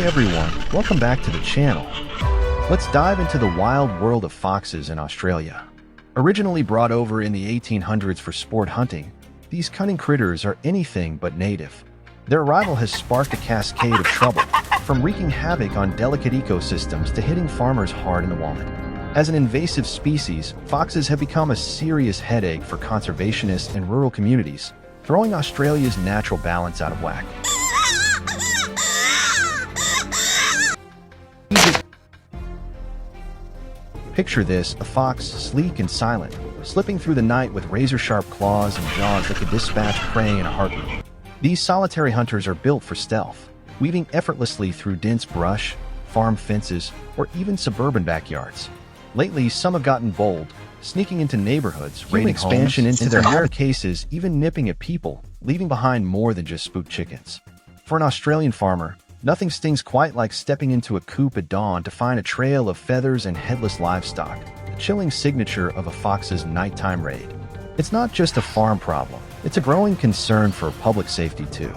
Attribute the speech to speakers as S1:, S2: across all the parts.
S1: Hey everyone, welcome back to the channel. Let's dive into the wild world of foxes in Australia. Originally brought over in the 1800s for sport hunting, these cunning critters are anything but native. Their arrival has sparked a cascade of trouble, from wreaking havoc on delicate ecosystems to hitting farmers hard in the wallet. As an invasive species, foxes have become a serious headache for conservationists and rural communities, throwing Australia's natural balance out of whack. Picture this, a fox, sleek and silent, slipping through the night with razor-sharp claws and jaws that could dispatch prey in a heartbeat. These solitary hunters are built for stealth, weaving effortlessly through dense brush, farm fences, or even suburban backyards. Lately, some have gotten bold, sneaking into neighborhoods, raiding expansion into their rare cases, even nipping at people, leaving behind more than just spooked chickens. For an Australian farmer, nothing stings quite like stepping into a coop at dawn to find a trail of feathers and headless livestock, the chilling signature of a fox's nighttime raid. It's not just a farm problem, it's a growing concern for public safety too.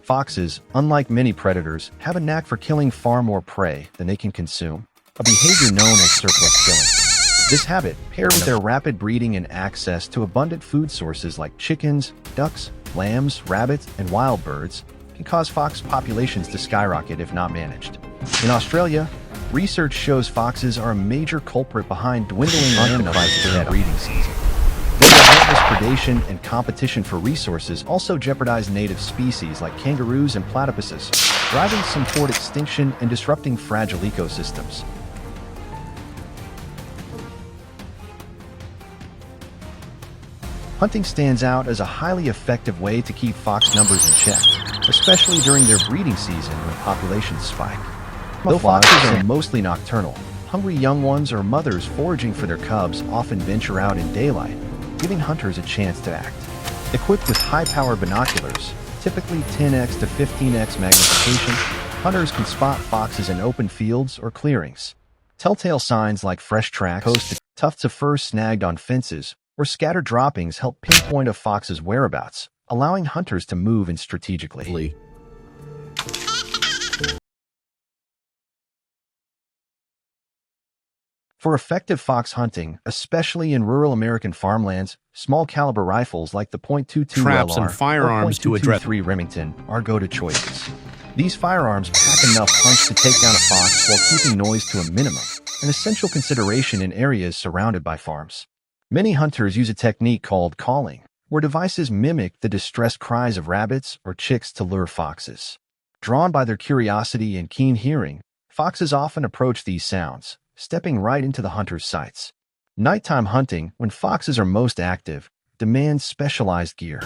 S1: Foxes, unlike many predators, have a knack for killing far more prey than they can consume, a behavior known as surplus killing. This habit, paired with their rapid breeding and access to abundant food sources like chickens, ducks, lambs, rabbits, and wild birds, can cause fox populations to skyrocket if not managed. In Australia, research shows foxes are a major culprit behind dwindling lamb numbers during breeding season. Their relentless predation and competition for resources also jeopardize native species like kangaroos and platypuses, driving some toward extinction and disrupting fragile ecosystems. Hunting stands out as a highly effective way to keep fox numbers in check, especially during their breeding season when populations spike. Though foxes are mostly nocturnal, hungry young ones or mothers foraging for their cubs often venture out in daylight, giving hunters a chance to act. Equipped with high-powered binoculars, typically 10x to 15x magnification, hunters can spot foxes in open fields or clearings. Telltale signs like fresh tracks, tufts of fur snagged on fences, or scattered droppings help pinpoint a fox's whereabouts, allowing hunters to move in strategically. For effective fox hunting, especially in rural American farmlands, small-caliber rifles like the .22
S2: traps
S1: LR
S2: and firearms
S1: or .223 Remington are go-to choices. These firearms pack enough punch to take down a fox while keeping noise to a minimum, an essential consideration in areas surrounded by farms. Many hunters use a technique called calling, where devices mimic the distressed cries of rabbits or chicks to lure foxes. Drawn by their curiosity and keen hearing, foxes often approach these sounds, stepping right into the hunter's sights. Nighttime hunting, when foxes are most active, demands specialized gear.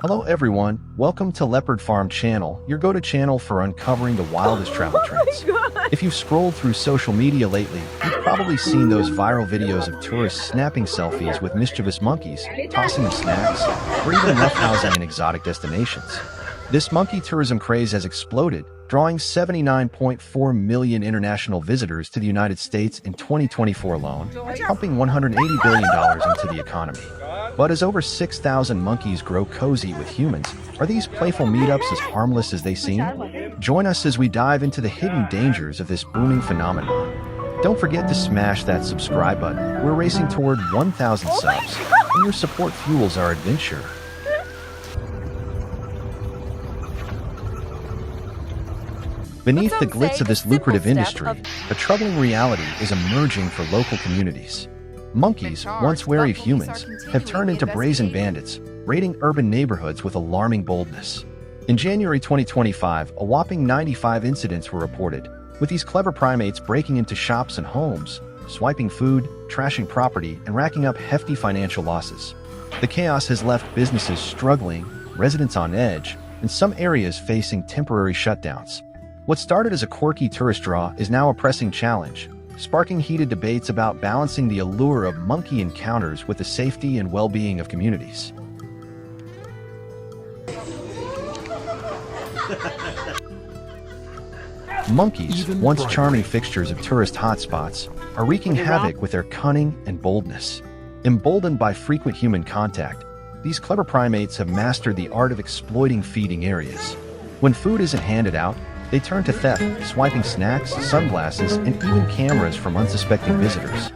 S1: Hello everyone, welcome to Leopard Farm Channel, your go-to channel for uncovering the wildest travel trends. If you've scrolled through social media lately, you've probably seen those viral videos of tourists snapping selfies with mischievous monkeys, tossing them snacks, or even roughhousing in exotic destinations. This monkey tourism craze has exploded, drawing 79.4 million international visitors to the United States in 2024 alone, pumping $180 billion into the economy. But as over 6,000 monkeys grow cozy with humans, are these playful meetups as harmless as they seem? Join us as we dive into the hidden dangers of this booming phenomenon. Don't forget to smash that subscribe button. We're racing toward 1,000 subs, and your support fuels our adventure. Beneath the glitz of this lucrative industry, a troubling reality is emerging for local communities. Monkeys, once wary of humans, have turned into brazen bandits, raiding urban neighborhoods with alarming boldness. In January 2025, a whopping 95 incidents were reported, with these clever primates breaking into shops and homes, swiping food, trashing property, and racking up hefty financial losses. The chaos has left businesses struggling, residents on edge, and some areas facing temporary shutdowns. What started as a quirky tourist draw is now a pressing challenge, sparking heated debates about balancing the allure of monkey encounters with the safety and well-being of communities. Monkeys, once charming fixtures of tourist hotspots, are wreaking havoc with their cunning and boldness. Emboldened by frequent human contact, these clever primates have mastered the art of exploiting feeding areas. When food isn't handed out, they turn to theft, swiping snacks, sunglasses, and even cameras from unsuspecting visitors.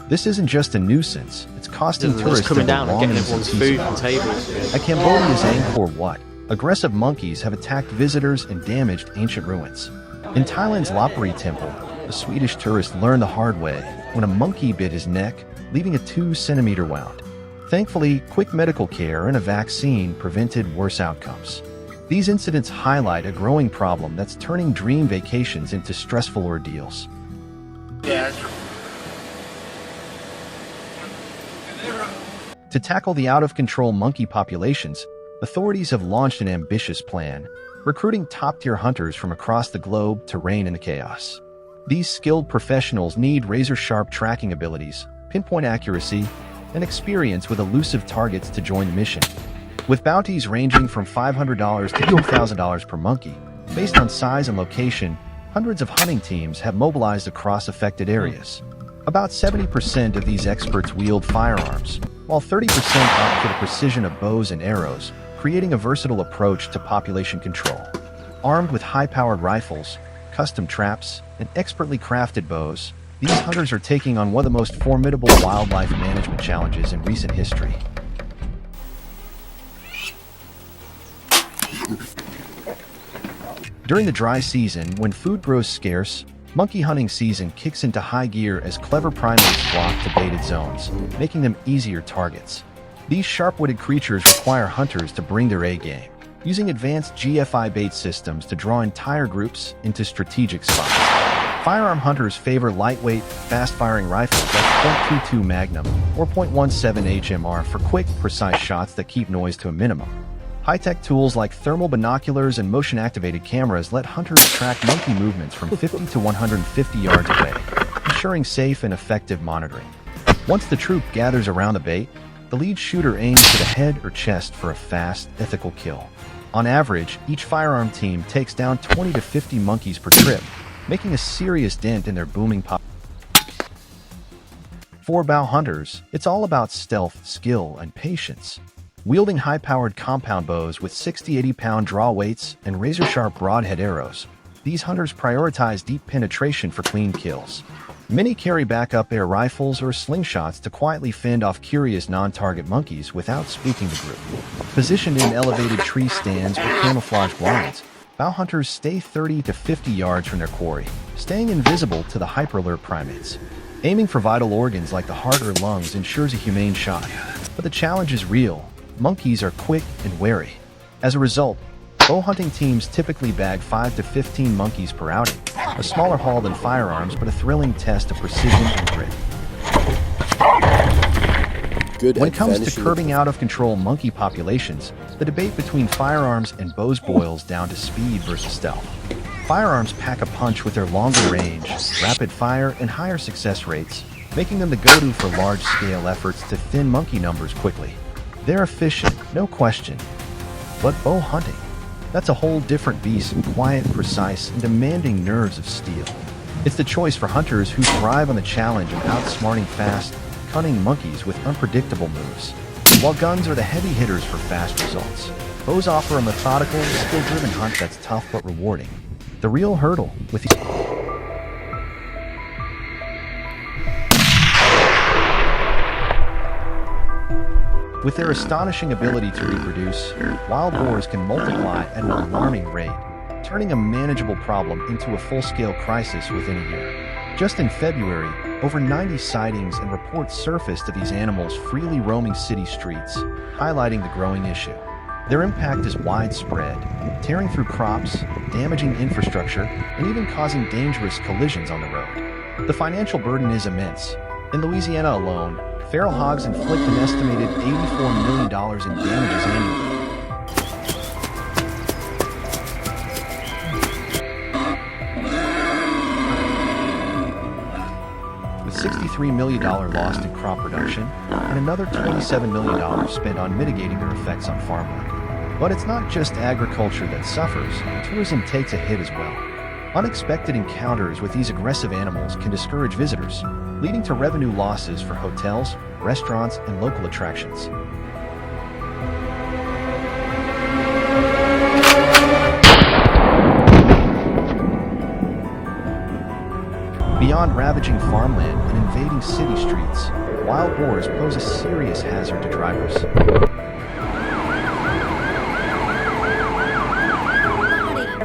S1: This isn't just a nuisance, it's costing tourists
S2: coming down and getting
S1: belongings
S2: everyone's
S1: and
S2: food
S1: peace.
S2: and tables.
S1: At Cambodia's Angkor Wat, aggressive monkeys have attacked visitors and damaged ancient ruins. In Thailand's Leopard temple, a Swedish tourist learned the hard way when a monkey bit his neck, leaving a 2-centimeter wound. Thankfully, quick medical care and a vaccine prevented worse outcomes. These incidents highlight a growing problem that's turning dream vacations into stressful ordeals. To tackle the out-of-control monkey populations, authorities have launched an ambitious plan, recruiting top-tier hunters from across the globe to rein in the chaos. These skilled professionals need razor-sharp tracking abilities, pinpoint accuracy, and experience with elusive targets to join the mission. With bounties ranging from $500 to $2,000 per monkey, based on size and location, hundreds of hunting teams have mobilized across affected areas. About 70% of these experts wield firearms, while 30% opt for the precision of bows and arrows, creating a versatile approach to population control. Armed with high-powered rifles, custom traps, and expertly crafted bows, these hunters are taking on one of the most formidable wildlife management challenges in recent history. During the dry season, when food grows scarce, monkey hunting season kicks into high gear as clever primates flock to baited zones, making them easier targets. These sharp-witted creatures require hunters to bring their A-game, using advanced GFI bait systems to draw entire groups into strategic spots. Firearm hunters favor lightweight, fast-firing rifles like .22 Magnum or .17 HMR for quick, precise shots that keep noise to a minimum. High-tech tools like thermal binoculars and motion-activated cameras let hunters track monkey movements from 50 to 150 yards away, ensuring safe and effective monitoring. Once the troop gathers around the bait, the lead shooter aims to the head or chest for a fast, ethical kill. On average, each firearm team takes down 20 to 50 monkeys per trip, making a serious dent in their booming pop. For bow hunters, it's all about stealth, skill, and patience. Wielding high-powered compound bows with 60-80-pound draw weights and razor-sharp broadhead arrows, these hunters prioritize deep penetration for clean kills. Many carry backup air rifles or slingshots to quietly fend off curious non-target monkeys without spooking the group. Positioned in elevated tree stands or camouflage blinds, bow hunters stay 30 to 50 yards from their quarry, staying invisible to the hyper-alert primates. Aiming for vital organs like the heart or lungs ensures a humane shot, but the challenge is real. Monkeys are quick and wary. As a result, bow hunting teams typically bag 5 to 15 monkeys per outing, a smaller haul than firearms but a thrilling test of precision and grit. When it comes to curbing out-of-control monkey populations, the debate between firearms and bows boils down to speed versus stealth. Firearms pack a punch with their longer range, rapid fire, and higher success rates, making them the go-to for large-scale efforts to thin monkey numbers quickly. They're efficient, no question. But bow hunting? That's a whole different beast, quiet, precise, and demanding nerves of steel. It's the choice for hunters who thrive on the challenge of outsmarting fast, cunning monkeys with unpredictable moves. While guns are the heavy hitters for fast results, bows offer a methodical, skill-driven hunt that's tough but rewarding. The real hurdle with With their astonishing ability to reproduce, wild boars can multiply at an alarming rate, turning a manageable problem into a full-scale crisis within a year. Just in February, over 90 sightings and reports surfaced of these animals freely roaming city streets, highlighting the growing issue. Their impact is widespread, tearing through crops, damaging infrastructure, and even causing dangerous collisions on the road. The financial burden is immense. In Louisiana alone, feral hogs inflict an estimated $84 million in damages annually. With $63 million lost in crop production and another $27 million spent on mitigating their effects on farmland. But it's not just agriculture that suffers, tourism takes a hit as well. Unexpected encounters with these aggressive animals can discourage visitors, leading to revenue losses for hotels, restaurants, and local attractions. Beyond ravaging farmland and invading city streets, wild boars pose a serious hazard to drivers.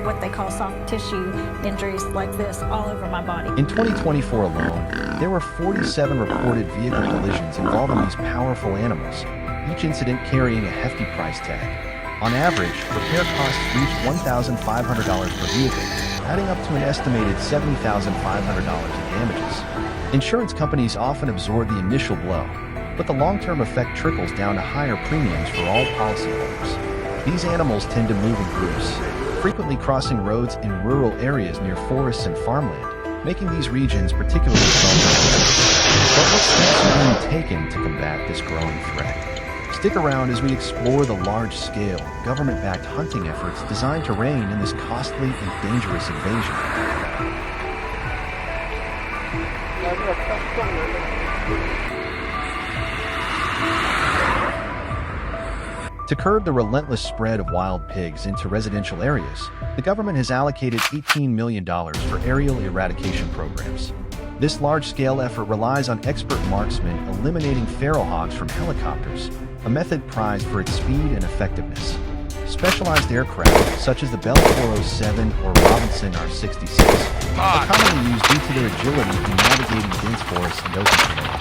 S2: What they call soft tissue injuries like this all over my body.
S1: In 2024 alone, there were 47 reported vehicle collisions involving these powerful animals, each incident carrying a hefty price tag. On average, repair costs reached $1,500 per vehicle, adding up to an estimated $70,500 in damages. Insurance companies often absorb the initial blow, but the long-term effect trickles down to higher premiums for all policyholders. These animals tend to move in groups, frequently crossing roads in rural areas near forests and farmland, making these regions particularly vulnerable. But what steps are being taken to combat this growing threat? Stick around as we explore the large-scale, government-backed hunting efforts designed to rein in this costly and dangerous invasion. To curb the relentless spread of wild pigs into residential areas, the government has allocated $18 million for aerial eradication programs. This large-scale effort relies on expert marksmen eliminating feral hogs from helicopters, a method prized for its speed and effectiveness. Specialized aircraft, such as the Bell 407 or Robinson R-66, are commonly used due to their agility in navigating dense forests and open terrain.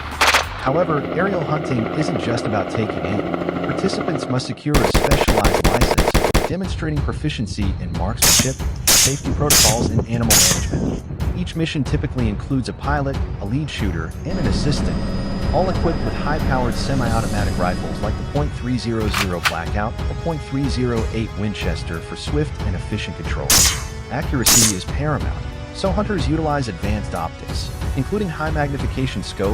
S1: However, aerial hunting isn't just about taking aim. Participants must secure a specialized license, demonstrating proficiency in marksmanship, safety protocols, and animal management. Each mission typically includes a pilot, a lead shooter, and an assistant, all equipped with high-powered semi-automatic rifles like the .300 Blackout or .308 Winchester for swift and efficient control. Accuracy is paramount, so hunters utilize advanced optics, including high-magnification scope